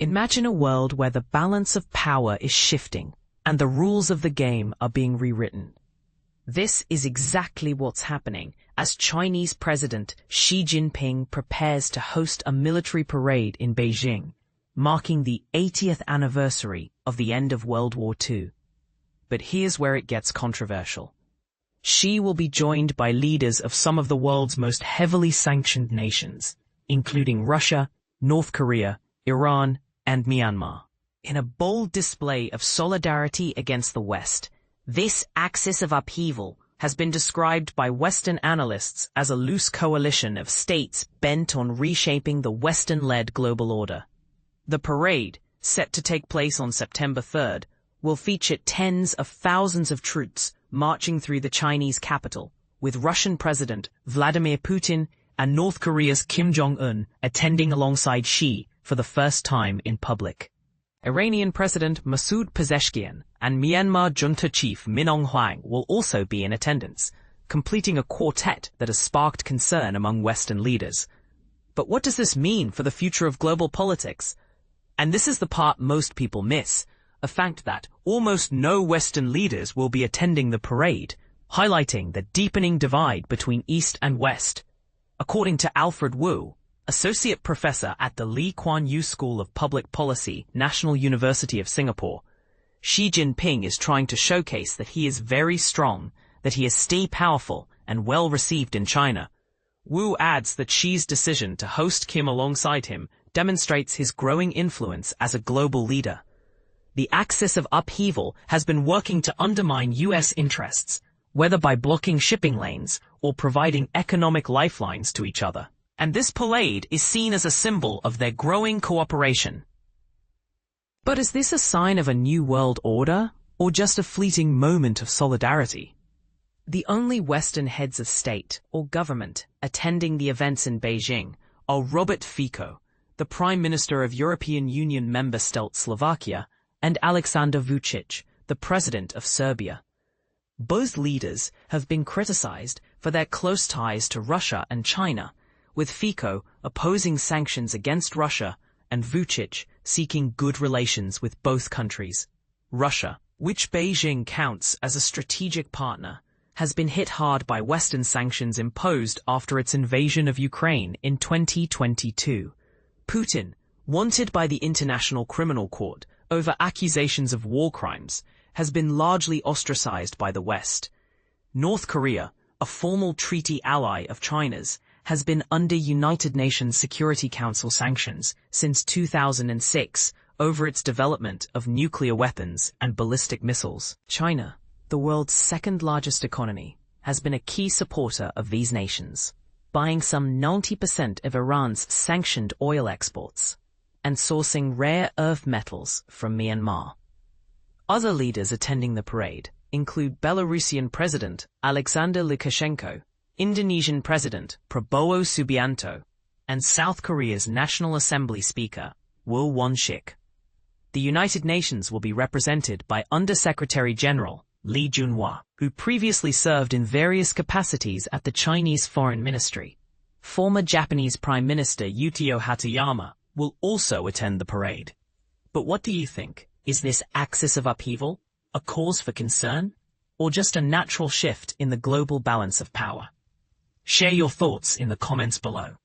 Imagine a world where the balance of power is shifting and the rules of the game are being rewritten. This is exactly what's happening as Chinese President Xi Jinping prepares to host a military parade in Beijing, marking the 80th anniversary of the end of World War II. But here's where it gets controversial. Xi will be joined by leaders of some of the world's most heavily sanctioned nations, including Russia, North Korea, Iran, and Myanmar. In a bold display of solidarity against the West, this axis of upheaval has been described by Western analysts as a loose coalition of states bent on reshaping the Western-led global order. The parade, set to take place on September 3rd, will feature tens of thousands of troops marching through the Chinese capital, with Russian President Vladimir Putin and North Korea's Kim Jong-Un attending alongside Xi for the first time in public. Iranian President Masoud Pezeshkian and Myanmar junta chief Min Aung Hlaing will also be in attendance, completing a quartet that has sparked concern among Western leaders. But what does this mean for the future of global politics? And this is the part most people miss, a fact that almost no Western leaders will be attending the parade, highlighting the deepening divide between East and West. According to Alfred Wu, Associate Professor at the Lee Kuan Yew School of Public Policy, National University of Singapore, Xi Jinping is trying to showcase that he is very strong, that he is still powerful and well received in China. Wu adds that Xi's decision to host Kim alongside him demonstrates his growing influence as a global leader. The axis of upheaval has been working to undermine U.S. interests, whether by blocking shipping lanes or providing economic lifelines to each other. And this parade is seen as a symbol of their growing cooperation. But is this a sign of a new world order, or just a fleeting moment of solidarity? The only Western heads of state or government attending the events in Beijing are Robert Fico, the Prime Minister of European Union member state Slovakia, and Alexander Vučić, the President of Serbia. Both leaders have been criticized for their close ties to Russia and China, with Fico opposing sanctions against Russia and Vučić seeking good relations with both countries. Russia, which Beijing counts as a strategic partner, has been hit hard by Western sanctions imposed after its invasion of Ukraine in 2022. Putin, wanted by the International Criminal Court over accusations of war crimes, has been largely ostracized by the West. North Korea, a formal treaty ally of China's, has been under United Nations Security Council sanctions since 2006 over its development of nuclear weapons and ballistic missiles. China, the world's second-largest economy, has been a key supporter of these nations, buying some 90% of Iran's sanctioned oil exports and sourcing rare earth metals from Myanmar. Other leaders attending the parade include Belarusian President Alexander Lukashenko, Indonesian President Prabowo Subianto, and South Korea's National Assembly Speaker Woo Won-shik. The United Nations will be represented by Under-Secretary General Lee Junhua, who previously served in various capacities at the Chinese Foreign Ministry. Former Japanese Prime Minister Yukio Hatoyama will also attend the parade. But what do you think? Is this axis of upheaval a cause for concern, or just a natural shift in the global balance of power? Share your thoughts in the comments below.